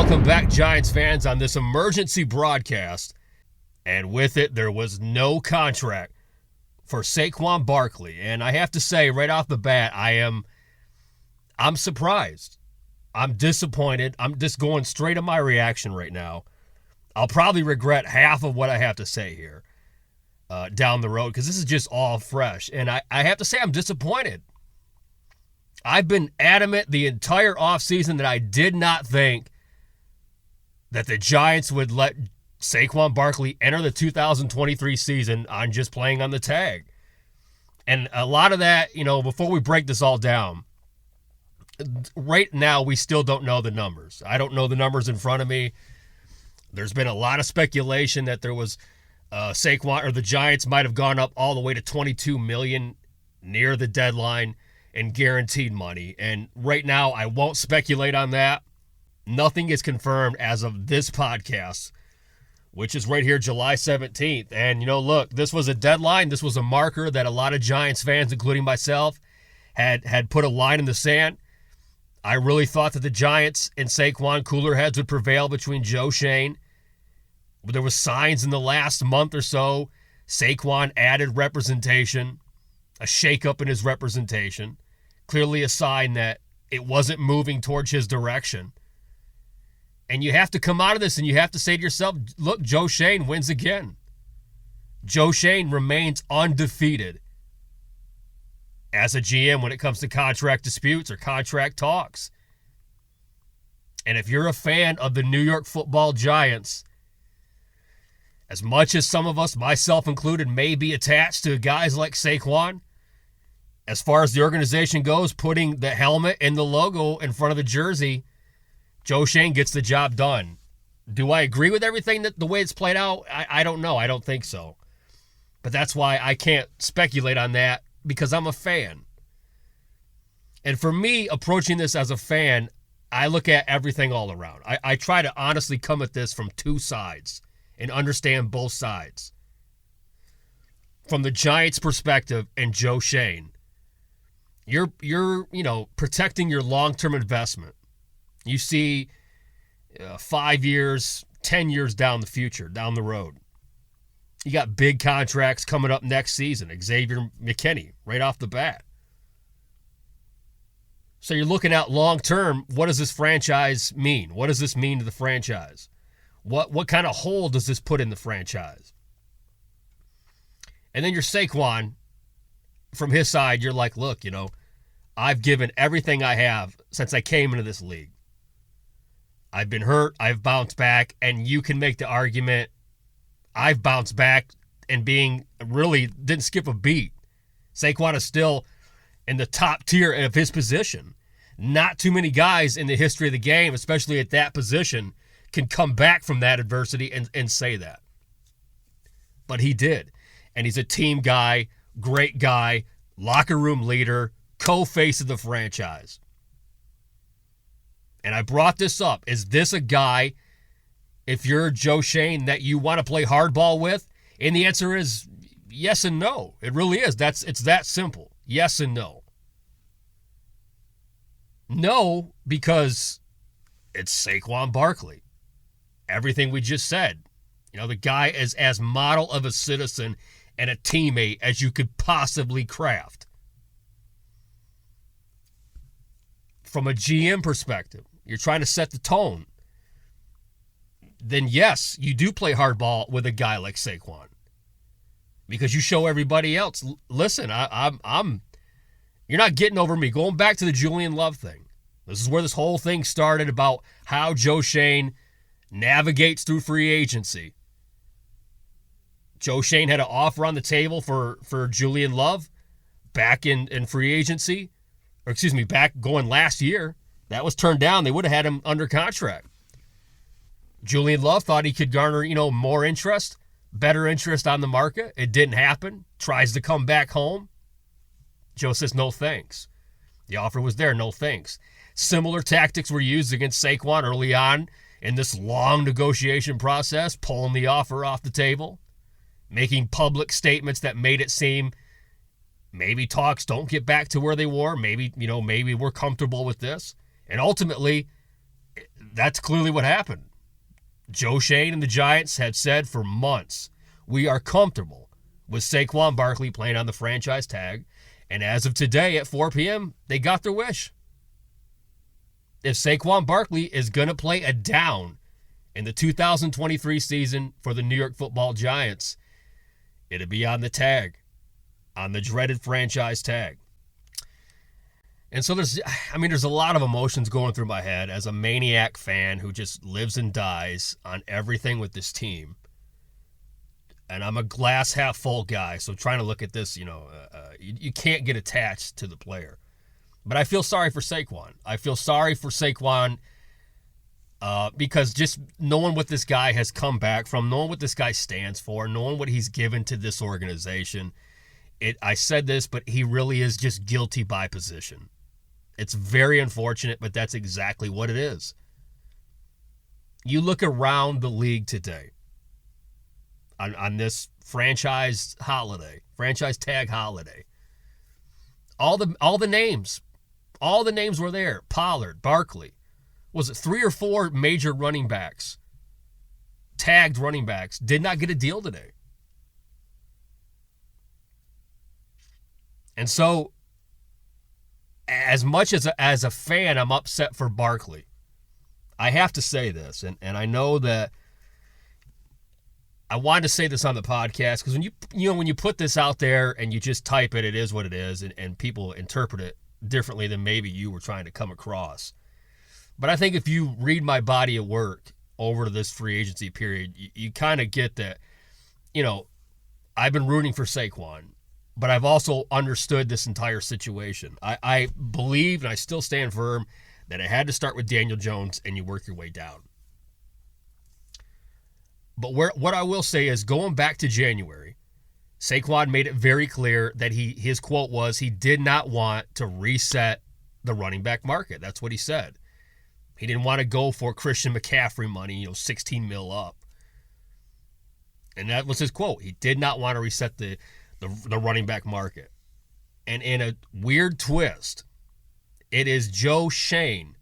Welcome back, Giants fans, on this emergency broadcast. And with it, there was no contract for Saquon Barkley. And I have to say, right off the bat, I'm surprised. I'm disappointed. I'm just going straight to my reaction right now. I'll probably regret half of what I have to say here down the road because this is just all fresh. And I have to say I'm disappointed. I've been adamant the entire offseason that I did not think that the Giants would let Saquon Barkley enter the 2023 season on just playing on the tag. And a lot of that, before we break this all down, right now we still don't know the numbers. I don't know the numbers in front of me. There's been a lot of speculation that there was Saquon or the Giants might have gone up all the way to $22 million near the deadline in guaranteed money. And right now I won't speculate on that. Nothing is confirmed as of this podcast, which is right here, July 17th. And, look, this was a deadline. This was a marker that a lot of Giants fans, including myself, had put a line in the sand. I really thought that the Giants and Saquon cooler heads would prevail between Joe Schoen. There was signs in the last month or so. Saquon added representation, a shakeup in his representation. Clearly a sign that it wasn't moving towards his direction. And you have to come out of this and you have to say to yourself, look, Joe Schoen wins again. Joe Schoen remains undefeated as a GM when it comes to contract disputes or contract talks. And if you're a fan of the New York Football Giants, as much as some of us, myself included, may be attached to guys like Saquon, as far as the organization goes, putting the helmet and the logo in front of the jersey, Joe Schoen gets the job done. Do I agree with everything the way it's played out? I don't know. I don't think so. But that's why I can't speculate on that because I'm a fan. And for me, approaching this as a fan, I look at everything all around. I try to honestly come at this from two sides and understand both sides. From the Giants' perspective and Joe Schoen, you're protecting your long-term investment. You see 5 years, 10 years down the road. You got big contracts coming up next season. Xavier McKinney, right off the bat. So you're looking at long-term, what does this franchise mean? What does this mean to the franchise? What kind of hole does this put in the franchise? And then you're Saquon, from his side, you're like, look, I've given everything I have since I came into this league. I've been hurt, I've bounced back, and you can make the argument I've bounced back and didn't skip a beat. Saquon is still in the top tier of his position. Not too many guys in the history of the game, especially at that position, can come back from that adversity and say that. But he did. And he's a team guy, great guy, locker room leader, co-face of the franchise. And I brought this up. Is this a guy, if you're Joe Schoen, that you want to play hardball with? And the answer is yes and no. It really is. It's that simple. Yes and no. No, because it's Saquon Barkley. Everything we just said. The guy is as model of a citizen and a teammate as you could possibly craft. From a GM perspective, you're trying to set the tone. Then yes, you do play hardball with a guy like Saquon. Because you show everybody else, listen, you're not getting over me. Going back to the Julian Love thing. This is where this whole thing started about how Joe Schoen navigates through free agency. Joe Schoen had an offer on the table for Julian Love back in free agency. Back going last year. That was turned down. They would have had him under contract. Julian Love thought he could garner, more interest, better interest on the market. It didn't happen. Tries to come back home. Joe says, no thanks. The offer was there, no thanks. Similar tactics were used against Saquon early on in this long negotiation process, pulling the offer off the table, making public statements that made it seem maybe talks don't get back to where they were. Maybe we're comfortable with this. And ultimately, that's clearly what happened. Joe Schoen and the Giants had said for months, we are comfortable with Saquon Barkley playing on the franchise tag. And as of today at 4 p.m., they got their wish. If Saquon Barkley is going to play a down in the 2023 season for the New York Football Giants, it'll be on the tag, on the dreaded franchise tag. And so there's a lot of emotions going through my head as a maniac fan who just lives and dies on everything with this team. And I'm a glass half full guy, so trying to look at this, you can't get attached to the player. But I feel sorry for Saquon. I feel sorry for Saquon because just knowing what this guy has come back from, knowing what this guy stands for, knowing what he's given to this organization, I said this, but he really is just guilty by position. It's very unfortunate, but that's exactly what it is. You look around the league today on this franchise tag holiday. All the names were there. Pollard, Barkley. Was it 3 or 4 major running backs, tagged running backs, did not get a deal today? And so, as much as a fan, I'm upset for Barkley. I have to say this, and I know that I wanted to say this on the podcast because when you put this out there and you just type it, it is what it is, and people interpret it differently than maybe you were trying to come across. But I think if you read my body of work over this free agency period, you kind of get that, I've been rooting for Saquon, but I've also understood this entire situation. I believe, and I still stand firm, that it had to start with Daniel Jones and you work your way down. But what I will say is, going back to January, Saquon made it very clear that his quote was he did not want to reset the running back market. That's what he said. He didn't want to go for Christian McCaffrey money, 16 mil up. And that was his quote. He did not want to reset the running back market. And in a weird twist, it is Joe Schoen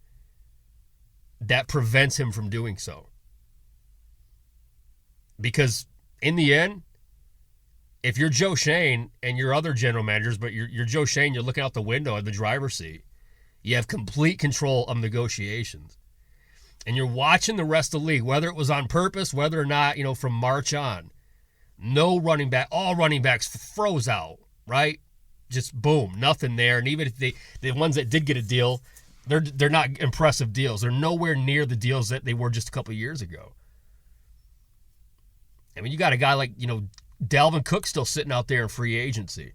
that prevents him from doing so. Because in the end, if you're Joe Schoen and you're other general managers, but you're Joe Schoen, you're looking out the window at the driver's seat, you have complete control of negotiations. And you're watching the rest of the league, whether it was on purpose, whether or not, from March on. No running back, all running backs froze out, right? Just boom, nothing there. And even if the ones that did get a deal, they're not impressive deals. They're nowhere near the deals that they were just a couple of years ago. I mean, you got a guy like, Dalvin Cook still sitting out there in free agency.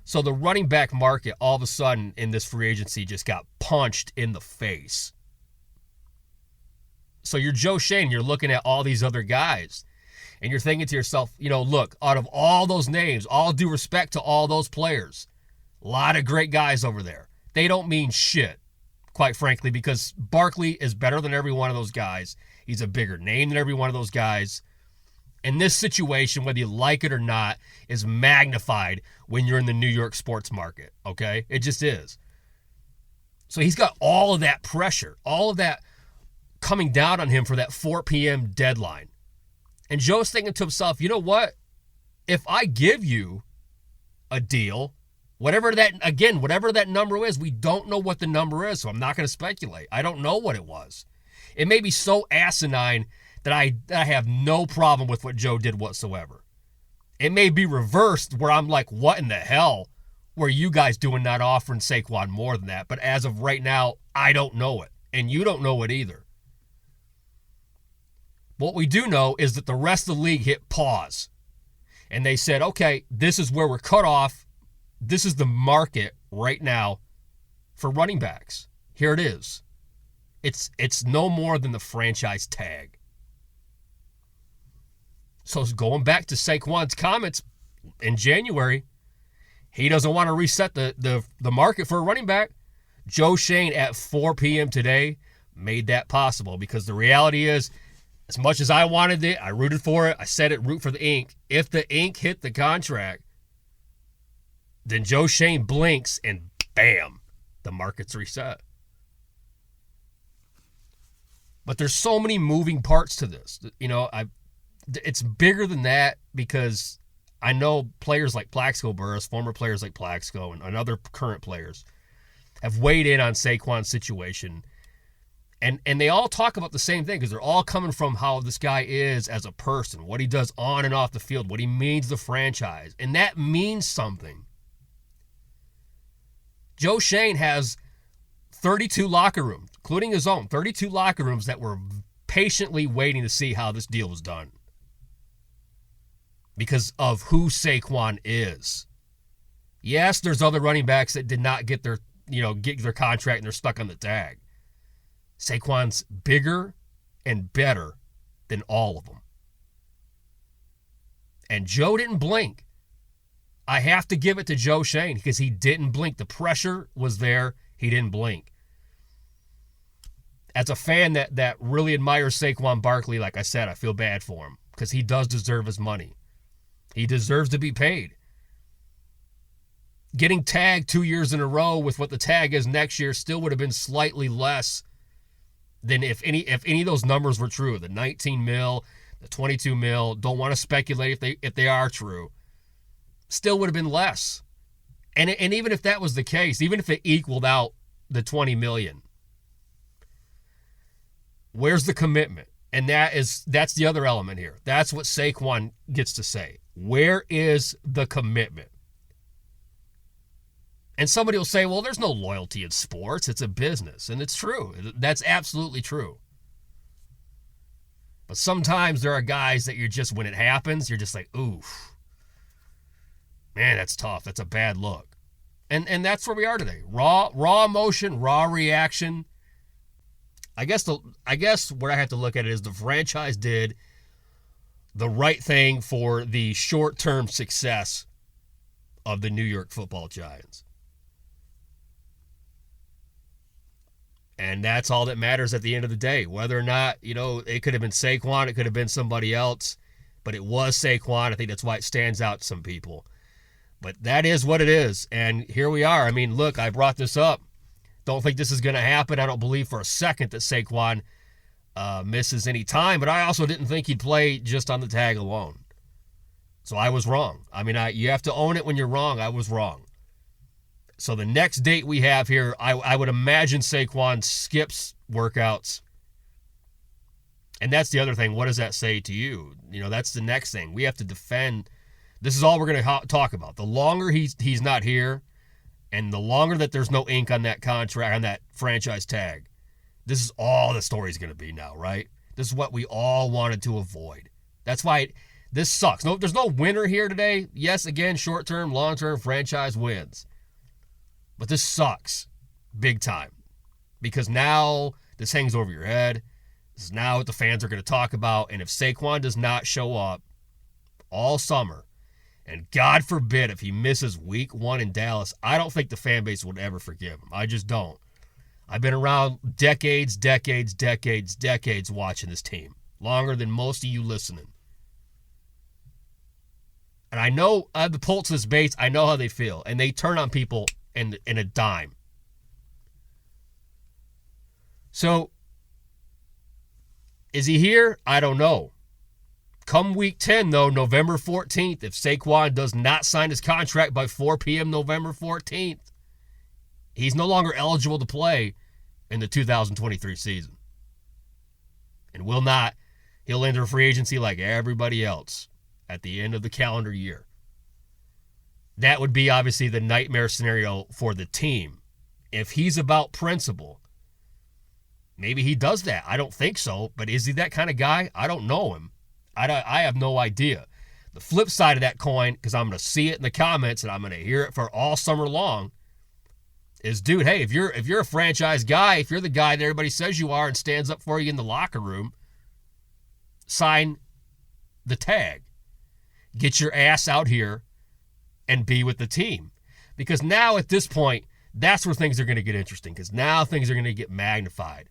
So the running back market all of a sudden in this free agency just got punched in the face. So you're Joe Schoen, you're looking at all these other guys, and you're thinking to yourself, look, out of all those names, all due respect to all those players, a lot of great guys over there. They don't mean shit, quite frankly, because Barkley is better than every one of those guys. He's a bigger name than every one of those guys. And this situation, whether you like it or not, is magnified when you're in the New York sports market, okay? It just is. So he's got all of that pressure, all of that coming down on him for that 4 p.m. deadline. And Joe's thinking to himself, you know what? If I give you a deal, whatever that number is, we don't know what the number is, so I'm not going to speculate. I don't know what it was. It may be so asinine that I have no problem with what Joe did whatsoever. It may be reversed where I'm like, what in the hell were you guys doing not offering Saquon more than that? But as of right now, I don't know it. And you don't know it either. What we do know is that the rest of the league hit pause. And they said, okay, this is where we're cut off. This is the market right now for running backs. Here it is. It's no more than the franchise tag. So going back to Saquon's comments in January, he doesn't want to reset the market for a running back. Joe Schoen at 4 p.m. today made that possible, because the reality is, as much as I wanted it, I rooted for it, I said it, root for the ink. If the ink hit the contract, then Joe Schoen blinks and bam, the market's reset. But there's so many moving parts to this. It's bigger than that because I know players like Plaxico Burress, former players like Plaxico, and other current players have weighed in on Saquon's situation. And they all talk about the same thing because they're all coming from how this guy is as a person, what he does on and off the field, what he means to the franchise. And that means something. Joe Schoen has 32 locker rooms, including his own, 32 locker rooms that were patiently waiting to see how this deal was done because of who Saquon is. Yes, there's other running backs that did not get their contract and they're stuck on the tag. Saquon's bigger and better than all of them. And Joe didn't blink. I have to give it to Joe Schoen because he didn't blink. The pressure was there. He didn't blink. As a fan that really admires Saquon Barkley, like I said, I feel bad for him because he does deserve his money. He deserves to be paid. Getting tagged 2 years in a row with what the tag is next year still would have been slightly less than if any of those numbers were true. The 19 mil, the 22 mil, don't want to speculate if they are true. Still would have been less. And even if that was the case, even if it equaled out the 20 million, where's the commitment? And that's the other element here. That's what Saquon gets to say. Where is the commitment? And somebody will say, well, there's no loyalty in sports. It's a business. And it's true. That's absolutely true. But sometimes there are guys that you're just, when it happens, you're just like, oof. Man, that's tough. That's a bad look. And that's where we are today. Raw emotion, raw reaction. I guess where I have to look at it is the franchise did the right thing for the short-term success of the New York Football Giants. And that's all that matters at the end of the day. Whether or not, it could have been Saquon, it could have been somebody else, but it was Saquon. I think that's why it stands out to some people. But that is what it is. And here we are. I mean, look, I brought this up. Don't think this is going to happen. I don't believe for a second that Saquon misses any time, but I also didn't think he'd play just on the tag alone. So I was wrong. I mean, you have to own it when you're wrong. I was wrong. So the next date we have here, I would imagine Saquon skips workouts. And that's the other thing. What does that say to you? That's the next thing. We have to defend. This is all we're going to talk about. The longer he's not here, and the longer that there's no ink on that contract, on that franchise tag, this is all the story's going to be now, right? This is what we all wanted to avoid. That's why this sucks. No, there's no winner here today. Yes, again, short-term, long-term franchise wins. But this sucks big time because now this hangs over your head. This is now what the fans are going to talk about. And if Saquon does not show up all summer, and God forbid if he misses week 1 in Dallas, I don't think the fan base would ever forgive him. I just don't. I've been around decades watching this team, longer than most of you listening. And I know I have the pulse of this base. I know how they feel. And they turn on people in a dime. So, is he here? I don't know. Come week 10, though, November 14th, if Saquon does not sign his contract by 4 p.m. November 14th, he's no longer eligible to play in the 2023 season. And he'll enter free agency like everybody else at the end of the calendar year. That would be obviously the nightmare scenario for the team. If he's about principle, maybe he does that. I don't think so, but is he that kind of guy? I don't know him. I have no idea. The flip side of that coin, because I'm going to see it in the comments and I'm going to hear it for all summer long, is, dude, hey, if you're a franchise guy, if you're the guy that everybody says you are and stands up for you in the locker room, sign the tag. Get your ass out here and be with the team. Because now at this point, that's where things are going to get interesting, because now things are going to get magnified.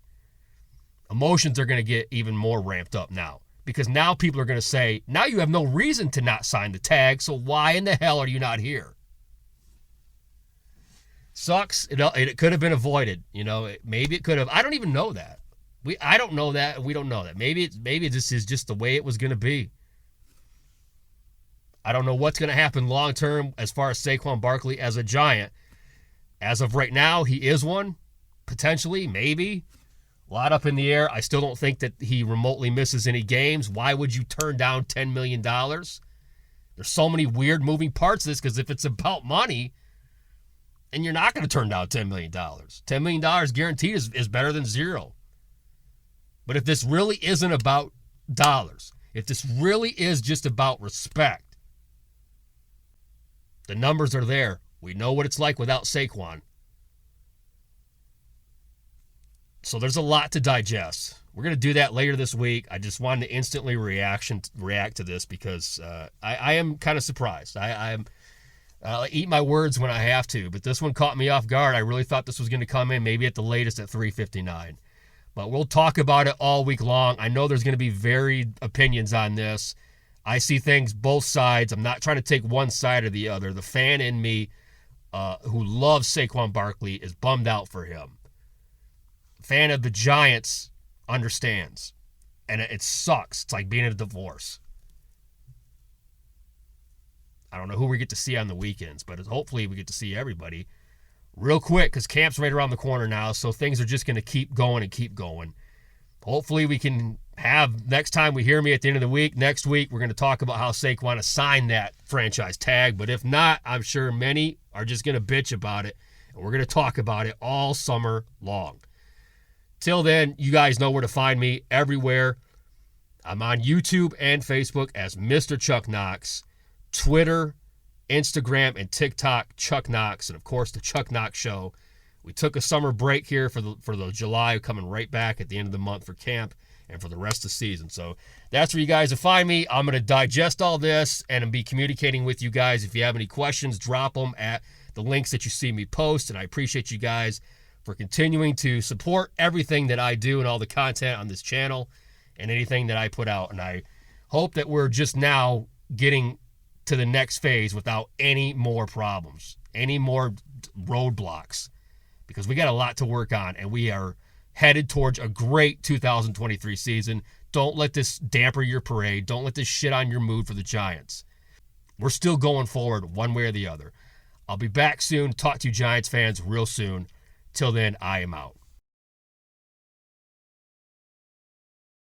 Emotions are going to get even more ramped up now. Because now people are going to say, now you have no reason to not sign the tag, so why in the hell are you not here? Sucks. It could have been avoided. Maybe it could have. I don't even know that. I don't know that, and we don't know that. Maybe this is just the way it was going to be. I don't know what's going to happen long term as far as Saquon Barkley as a Giant. As of right now, he is one, potentially, maybe. A lot up in the air. I still don't think that he remotely misses any games. Why would you turn down $10 million? There's so many weird moving parts of this, because if it's about money, and you're not going to turn down $10 million. $10 million guaranteed is better than zero. But if this really isn't about dollars, if this really is just about respect, the numbers are there. We know what it's like without Saquon. So there's a lot to digest. We're going to do that later this week. I just wanted to instantly react to this because I am kind of surprised. I'll eat my words when I have to, but this one caught me off guard. I really thought this was going to come in maybe at the latest at 3:59. But we'll talk about it all week long. I know there's going to be varied opinions on this. I see things both sides. I'm not trying to take one side or the other. The fan in me who loves Saquon Barkley is bummed out for him. Fan of the Giants understands. And it sucks. It's like being in a divorce. I don't know who we get to see on the weekends, but hopefully we get to see everybody real quick because camp's right around the corner now, so things are just going to keep going and keep going. Hopefully we can have, next time we hear me at the end of the week, next week, we're going to talk about how Saquon assigned that franchise tag, but if not, I'm sure many are just going to bitch about it, and we're going to talk about it all summer long. Till then, you guys know where to find me everywhere. I'm on YouTube and Facebook as Mr. Chuck Knoxx. Twitter, Instagram, and TikTok, Chuck Knoxx, and of course the Chuck Knoxx Show. We took a summer break here for the July, coming right back at the end of the month for camp and for the rest of the season. So that's where you guys will find me. I'm going to digest all this and be communicating with you guys. If you have any questions, drop them at the links that you see me post. And I appreciate you guys for continuing to support everything that I do and all the content on this channel and anything that I put out. And I hope that we're just now getting to the next phase without any more problems, any more roadblocks, because we got a lot to work on and we are headed towards a great 2023 season. Don't let this damper your parade. Don't let this shit on your mood for the Giants. We're still going forward one way or the other. I'll be back soon. Talk to you Giants fans real soon. Till then, I am out.